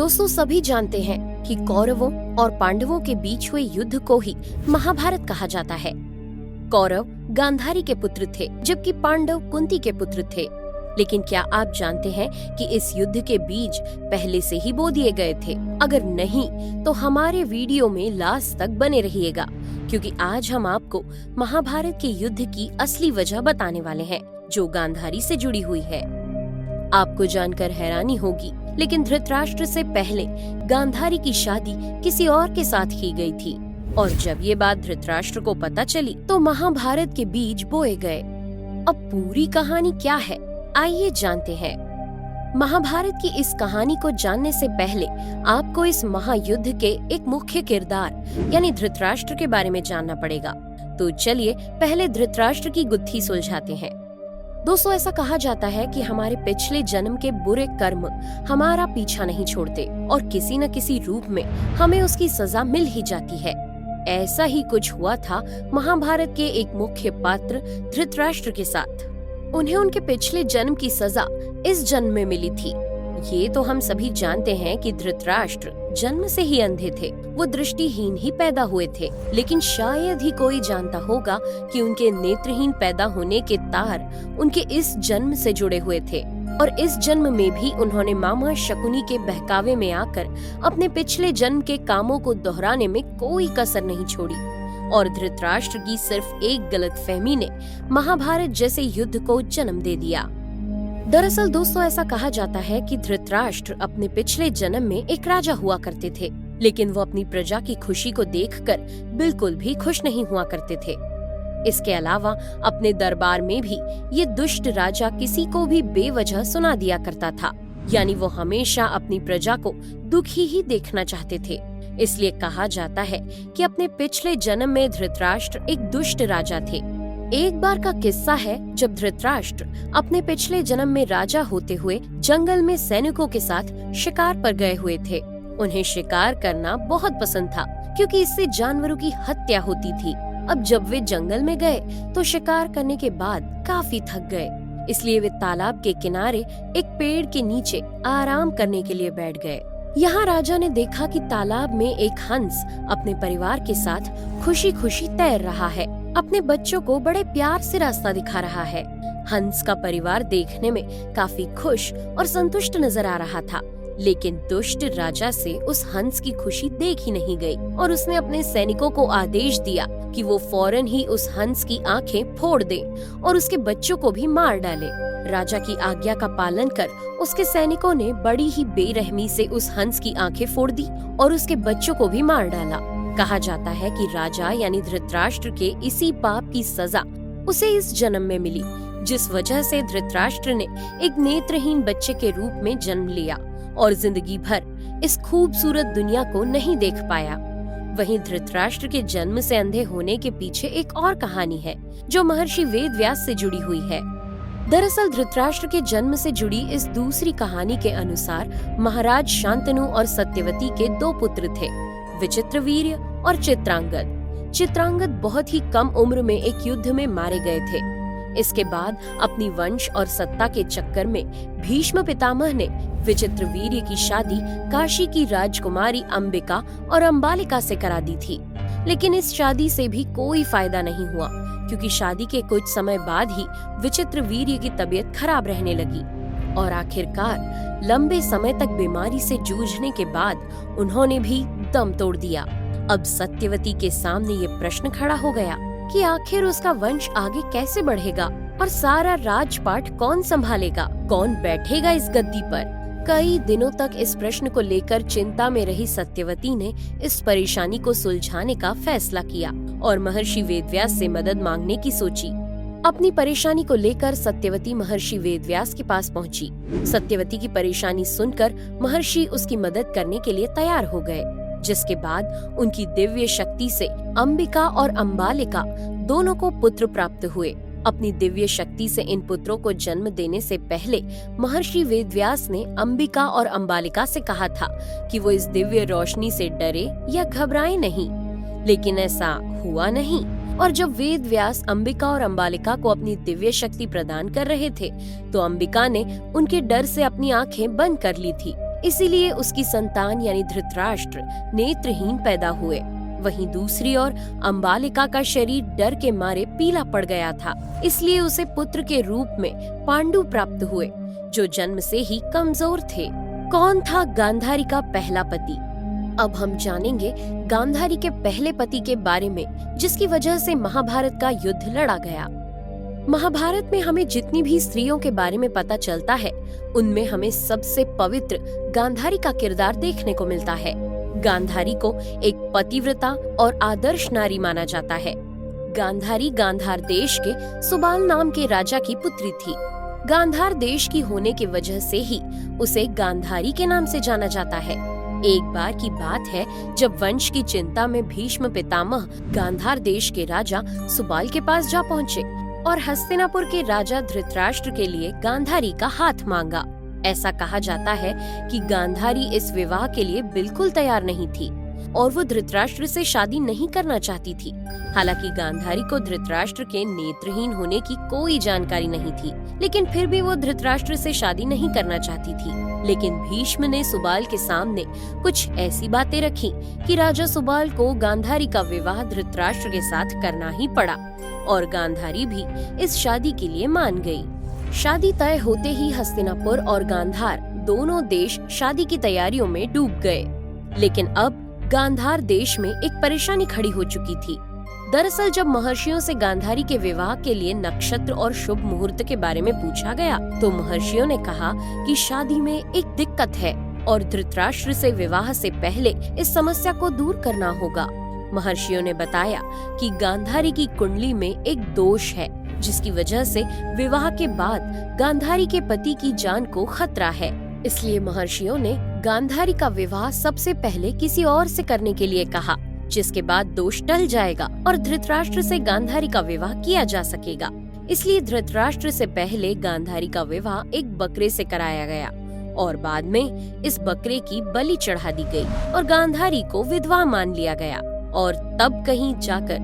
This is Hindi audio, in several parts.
दोस्तों, सभी जानते हैं कि कौरवों और पांडवों के बीच हुए युद्ध को ही महाभारत कहा जाता है। कौरव गांधारी के पुत्र थे, जबकि पांडव कुंती के पुत्र थे। लेकिन क्या आप जानते हैं कि इस युद्ध के बीज पहले से ही बो दिए गए थे? अगर नहीं तो हमारे वीडियो में लास्ट तक बने रहिएगा, क्योंकि आज हम आपको महाभारत के युद्ध की असली वजह बताने वाले हैं, जो गांधारी से जुड़ी हुई है। आपको जानकर हैरानी होगी, लेकिन धृतराष्ट्र से पहले गांधारी की शादी किसी और के साथ की गई थी। और जब ये बात धृतराष्ट्र को पता चली तो महाभारत के बीज बोए गए। अब पूरी कहानी क्या है, आइए जानते हैं। महाभारत की इस कहानी को जानने से पहले आपको इस महायुद्ध के एक मुख्य किरदार यानी धृतराष्ट्र के बारे में जानना पड़ेगा। तो चलिए पहले धृतराष्ट्र की गुत्थी सुलझाते हैं। दोस्तों, ऐसा कहा जाता है कि हमारे पिछले जन्म के बुरे कर्म हमारा पीछा नहीं छोड़ते और किसी न किसी रूप में हमें उसकी सजा मिल ही जाती है। ऐसा ही कुछ हुआ था महाभारत के एक मुख्य पात्र धृतराष्ट्र के साथ। उन्हें उनके पिछले जन्म की सजा इस जन्म में मिली थी। ये तो हम सभी जानते हैं कि धृतराष्ट्र जन्म से ही अंधे थे, वो दृष्टिहीन ही पैदा हुए थे। लेकिन शायद ही कोई जानता होगा कि उनके नेत्रहीन पैदा होने के तार उनके इस जन्म से जुड़े हुए थे। और इस जन्म में भी उन्होंने मामा शकुनी के बहकावे में आकर अपने पिछले जन्म के कामों को दोहराने में कोई कसर नहीं छोड़ी। और धृतराष्ट्र की सिर्फ एक गलतफहमी ने महाभारत जैसे युद्ध को जन्म दे दिया। दरअसल दोस्तों, ऐसा कहा जाता है कि धृतराष्ट्र अपने पिछले जन्म में एक राजा हुआ करते थे, लेकिन वो अपनी प्रजा की खुशी को देखकर बिल्कुल भी खुश नहीं हुआ करते थे। इसके अलावा अपने दरबार में भी ये दुष्ट राजा किसी को भी बेवजह सुना दिया करता था, यानी वो हमेशा अपनी प्रजा को दुखी ही देखना चाहते थे। इसलिए कहा जाता है कि अपने पिछले जन्म में धृतराष्ट्र एक दुष्ट राजा थे। एक बार का किस्सा है जब धृतराष्ट्र अपने पिछले जन्म में राजा होते हुए जंगल में सैनिकों के साथ शिकार पर गए हुए थे। उन्हें शिकार करना बहुत पसंद था, क्योंकि इससे जानवरों की हत्या होती थी। अब जब वे जंगल में गए तो शिकार करने के बाद काफी थक गए, इसलिए वे तालाब के किनारे एक पेड़ के नीचे आराम करने के लिए बैठ गए। यहाँ राजा ने देखा कि तालाब में एक हंस अपने परिवार के साथ खुशी खुशी तैर रहा है, अपने बच्चों को बड़े प्यार से रास्ता दिखा रहा है। हंस का परिवार देखने में काफी खुश और संतुष्ट नजर आ रहा था, लेकिन दुष्ट राजा से उस हंस की खुशी देख ही नहीं गई और उसने अपने सैनिकों को आदेश दिया कि वो फौरन ही उस हंस की आंखें फोड़ दें और उसके बच्चों को भी मार डाले। राजा की आज्ञा का पालन कर उसके सैनिकों ने बड़ी ही बेरहमी से उस हंस की आंखें फोड़ दी और उसके बच्चों को भी मार डाला। कहा जाता है कि राजा यानी धृतराष्ट्र के इसी पाप की सजा उसे इस जन्म में मिली, जिस वजह से धृतराष्ट्र ने एक नेत्रहीन बच्चे के रूप में जन्म लिया और जिंदगी भर इस खूबसूरत दुनिया को नहीं देख पाया। वहीं धृतराष्ट्र के जन्म से अंधे होने के पीछे एक और कहानी है, जो महर्षि वेदव्यास से जुड़ी हुई है। दरअसल धृतराष्ट्र के जन्म से जुड़ी इस दूसरी कहानी के अनुसार महाराज शांतनु और सत्यवती के दो पुत्र थे, विचित्रवीर्य और चित्रांगद। चित्रांगद बहुत ही कम उम्र में एक युद्ध में मारे गए थे। इसके बाद अपनी वंश और सत्ता के चक्कर में भीष्म पितामह ने विचित्रवीर्य की शादी काशी की राजकुमारी अंबिका और अंबालिका से करा दी थी। लेकिन इस शादी से भी कोई फायदा नहीं हुआ, क्योंकि शादी के कुछ समय बाद ही विचित्रवीर्य की तबीयत खराब रहने लगी और आखिरकार लंबे समय तक बीमारी से जूझने के बाद उन्होंने भी दम तोड़ दिया। अब सत्यवती के सामने ये प्रश्न खड़ा हो गया कि आखिर उसका वंश आगे कैसे बढ़ेगा और सारा राजपाट कौन संभालेगा, कौन बैठेगा इस गद्दी पर। कई दिनों तक इस प्रश्न को लेकर चिंता में रही सत्यवती ने इस परेशानी को सुलझाने का फैसला किया और महर्षि वेदव्यास से मदद मांगने की सोची। अपनी परेशानी को लेकर सत्यवती महर्षि वेदव्यास के पास पहुंची। सत्यवती की परेशानी सुनकर महर्षि उसकी मदद करने के लिए तैयार हो गए, जिसके बाद उनकी दिव्य शक्ति से अंबिका और अंबालिका दोनों को पुत्र प्राप्त हुए। अपनी दिव्य शक्ति से इन पुत्रों को जन्म देने से पहले महर्षि वेदव्यास ने अंबिका और अंबालिका से कहा था कि वो इस दिव्य रोशनी से डरे या घबराए नहीं, लेकिन ऐसा हुआ नहीं। और जब वेदव्यास अंबिका और अंबालिका को अपनी दिव्य शक्ति प्रदान कर रहे थे, तो अंबिका ने उनके डर से अपनी आंखें बंद कर ली थी, इसीलिए उसकी संतान यानी धृतराष्ट्र नेत्रहीन पैदा हुए। वहीं दूसरी ओर अंबालिका का शरीर डर के मारे पीला पड़ गया था, इसलिए उसे पुत्र के रूप में पांडु प्राप्त हुए, जो जन्म से ही कमजोर थे। कौन था गांधारी का पहला पति? अब हम जानेंगे गांधारी के पहले पति के बारे में, जिसकी वजह से महाभारत का युद्ध लड़ा गया। महाभारत में हमें जितनी भी स्त्रियों के बारे में पता चलता है, उनमें हमें सबसे पवित्र गांधारी का किरदार देखने को मिलता है। गांधारी को एक पतिव्रता और आदर्श नारी माना जाता है। गांधारी गांधार देश के सुबाल नाम के राजा की पुत्री थी। गांधार देश की होने की वजह से ही उसे गांधारी के नाम से जाना जाता है। एक बार की बात है, जब वंश की चिंता में भीष्म पितामह गांधार देश के राजा सुबाल के पास जा पहुँचे और हस्तिनापुर के राजा धृतराष्ट्र के लिए गांधारी का हाथ मांगा। ऐसा कहा जाता है कि गांधारी इस विवाह के लिए बिल्कुल तैयार नहीं थी और वो धृतराष्ट्र से शादी नहीं करना चाहती थी। हालांकि गांधारी को धृतराष्ट्र के नेत्रहीन होने की कोई जानकारी नहीं थी, लेकिन फिर भी वो धृतराष्ट्र से शादी नहीं करना चाहती थी। लेकिन भीष्म ने सुबाल के सामने कुछ ऐसी बातें रखी कि राजा सुबाल को गांधारी का विवाह धृतराष्ट्र के साथ करना ही पड़ा और गांधारी भी इस शादी के लिए मान गई। शादी तय होते ही हस्तिनापुर और गांधार दोनों देश शादी की तैयारियों में डूब गए। लेकिन अब गांधार देश में एक परेशानी खड़ी हो चुकी थी। दरअसल जब महर्षियों से गांधारी के विवाह के लिए नक्षत्र और शुभ मुहूर्त के बारे में पूछा गया, तो महर्षियों ने कहा कि शादी में एक दिक्कत है और धृतराष्ट्र से विवाह से पहले इस समस्या को दूर करना होगा। महर्षियों ने बताया कि गांधारी की कुंडली में एक दोष है, जिसकी वजह से विवाह के बाद गांधारी के पति की जान को खतरा है। इसलिए महर्षियों ने गांधारी का विवाह सबसे पहले किसी और से करने के लिए कहा, जिसके बाद दोष टल जाएगा और धृतराष्ट्र से गांधारी का विवाह किया जा सकेगा। इसलिए धृतराष्ट्र से पहले गांधारी का विवाह एक बकरे से कराया गया और बाद में इस बकरे की बलि चढ़ा दी गई और गांधारी को विधवा मान लिया गया और तब कहीं जाकर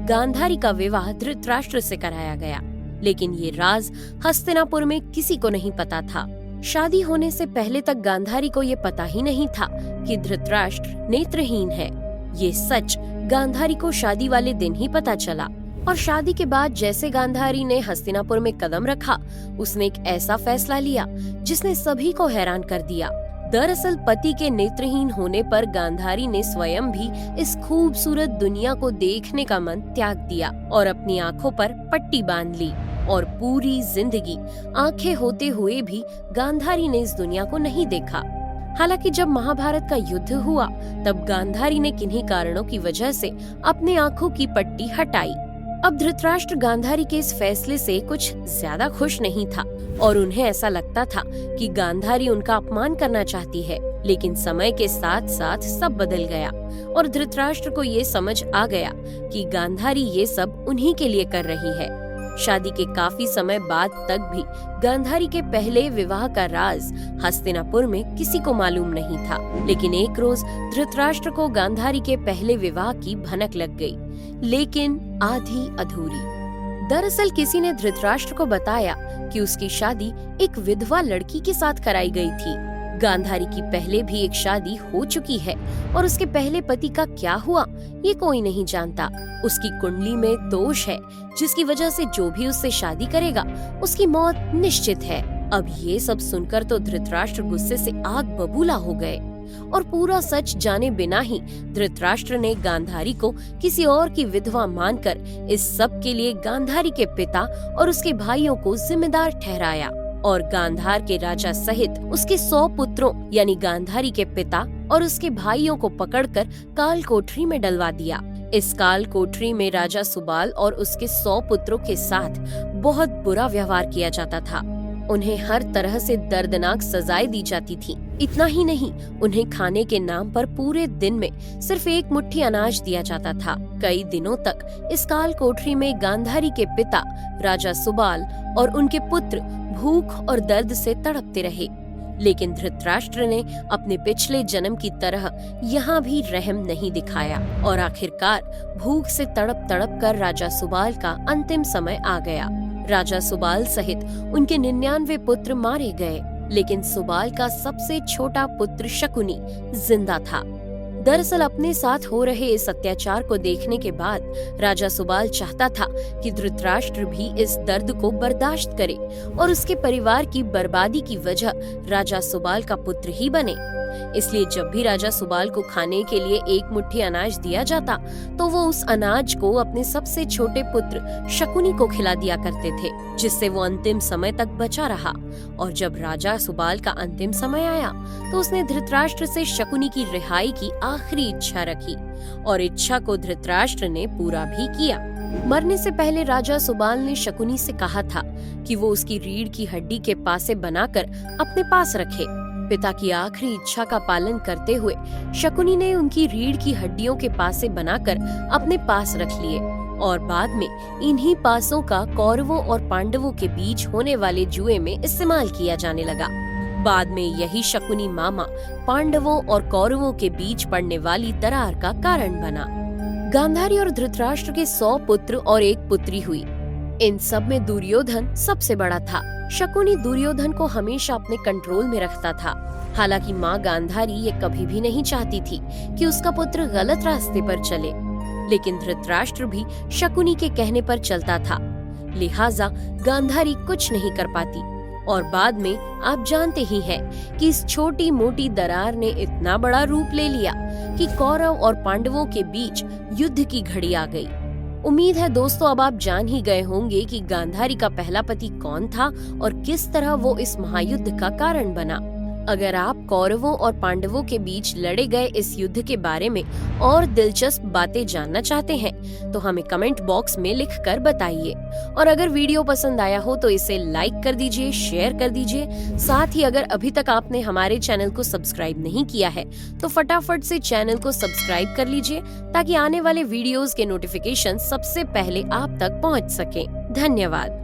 गांधारी का विवाह धृतराष्ट्र से कराया गया। लेकिन ये राज हस्तिनापुर में किसी को नहीं पता था। शादी होने से पहले तक गांधारी को ये पता ही नहीं था कि धृतराष्ट्र नेत्रहीन है। ये सच गांधारी को शादी वाले दिन ही पता चला और शादी के बाद जैसे गांधारी ने हस्तिनापुर में कदम रखा, उसने एक ऐसा फैसला लिया जिसने सभी को हैरान कर दिया। दरअसल पति के नेत्रहीन होने पर गांधारी ने स्वयं भी इस खूबसूरत दुनिया को देखने का मन त्याग दिया और अपनी आंखों पर पट्टी बांध ली और पूरी जिंदगी आंखें होते हुए भी गांधारी ने इस दुनिया को नहीं देखा। हालांकि जब महाभारत का युद्ध हुआ, तब गांधारी ने किन्हीं कारणों की वजह से अपनी आंखों की पट्टी हटाई। अब धृतराष्ट्र गांधारी के इस फैसले से कुछ ज्यादा खुश नहीं था और उन्हें ऐसा लगता था कि गांधारी उनका अपमान करना चाहती है। लेकिन समय के साथ साथ सब बदल गया और धृतराष्ट्र को ये समझ आ गया कि गांधारी ये सब उन्हीं के लिए कर रही है। शादी के काफी समय बाद तक भी गांधारी के पहले विवाह का राज हस्तिनापुर में किसी को मालूम नहीं था। लेकिन एक रोज धृतराष्ट्र को गांधारी के पहले विवाह की भनक लग गई, लेकिन आधी अधूरी। दरअसल किसी ने धृतराष्ट्र को बताया कि उसकी शादी एक विधवा लड़की के साथ कराई गई थी। गांधारी की पहले भी एक शादी हो चुकी है और उसके पहले पति का क्या हुआ ये कोई नहीं जानता। उसकी कुंडली में दोष है, जिसकी वजह से जो भी उससे शादी करेगा उसकी मौत निश्चित है। अब ये सब सुनकर तो धृतराष्ट्र गुस्से से आग बबूला हो गए और पूरा सच जाने बिना ही धृतराष्ट्र ने गांधारी को किसी और की विधवा मानकर इस सब के लिए गांधारी के पिता और उसके भाइयों को जिम्मेदार ठहराया और गांधार के राजा सहित उसके 100 पुत्रों यानी गांधारी के पिता और उसके भाइयों को पकड़कर काल कोठरी में डलवा दिया। इस काल कोठरी में राजा सुबाल और उसके 100 पुत्रों के साथ बहुत बुरा व्यवहार किया जाता था। उन्हें हर तरह से दर्दनाक सजाएं दी जाती थी। इतना ही नहीं, उन्हें खाने के नाम पर पूरे दिन में सिर्फ एक मुट्ठी अनाज दिया जाता था। कई दिनों तक इस काल कोठरी में गांधारी के पिता राजा सुबाल और उनके पुत्र भूख और दर्द से तड़पते रहे। लेकिन धृतराष्ट्र ने अपने पिछले जन्म की तरह यहाँ भी रहम नहीं दिखाया और आखिरकार भूख से तड़प तड़प कर राजा सुबाल का अंतिम समय आ गया। राजा सुबाल सहित उनके 99 पुत्र मारे गए, लेकिन सुबाल का सबसे छोटा पुत्र शकुनी जिंदा था। दरअसल अपने साथ हो रहे इस अत्याचार को देखने के बाद राजा सुबाल चाहता था कि धृतराष्ट्र भी इस दर्द को बर्दाश्त करे और उसके परिवार की बर्बादी की वजह राजा सुबाल का पुत्र ही बने। इसलिए जब भी राजा सुबाल को खाने के लिए एक मुट्ठी अनाज दिया जाता तो वो उस अनाज को अपने सबसे छोटे पुत्र शकुनी को खिला दिया करते थे, जिससे वो अंतिम समय तक बचा रहा। और जब राजा सुबाल का अंतिम समय आया तो उसने धृतराष्ट्र से शकुनी की रिहाई की आखिरी इच्छा रखी और इच्छा को धृतराष्ट्र ने पूरा भी किया। मरने से पहले राजा सुबाल ने शकुनी से कहा था कि वो उसकी रीढ़ की हड्डी के पासे बनाकर अपने पास रखे। पिता की आखिरी इच्छा का पालन करते हुए शकुनी ने उनकी रीढ़ की हड्डियों के पासे बनाकर अपने पास रख लिए और बाद में इन्हीं पासों का कौरवों और पांडवों के बीच होने वाले जुए में इस्तेमाल किया जाने लगा। बाद में यही शकुनी मामा पांडवों और कौरवों के बीच पड़ने वाली दरार का कारण बना। गांधारी और धृतराष्ट्र के 100 पुत्र और एक पुत्री हुई। इन सब में दुर्योधन सबसे बड़ा था। शकुनी दुर्योधन को हमेशा अपने कंट्रोल में रखता था। हालांकि माँ गांधारी ये कभी भी नहीं चाहती थी कि उसका पुत्र गलत रास्ते पर चले, लेकिन धृतराष्ट्र भी शकुनी के कहने पर चलता था, लिहाजा गांधारी कुछ नहीं कर पाती। और बाद में आप जानते ही हैं कि इस छोटी मोटी दरार ने इतना बड़ा रूप ले लिया कि कौरव और पांडवों के बीच युद्ध की घड़ी आ गई। उम्मीद है दोस्तों अब आप जान ही गए होंगे कि गांधारी का पहला पति कौन था और किस तरह वो इस महायुद्ध का कारण बना। अगर आप कौरवों और पांडवों के बीच लड़े गए इस युद्ध के बारे में और दिलचस्प बातें जानना चाहते हैं तो हमें कमेंट बॉक्स में लिखकर बताइए। और अगर वीडियो पसंद आया हो तो इसे लाइक कर दीजिए, शेयर कर दीजिए। साथ ही अगर अभी तक आपने हमारे चैनल को सब्सक्राइब नहीं किया है तो फटाफट से चैनल को सब्सक्राइब कर लीजिए ताकि आने वाले वीडियोस के नोटिफिकेशन सबसे पहले आप तक पहुंच सके। धन्यवाद।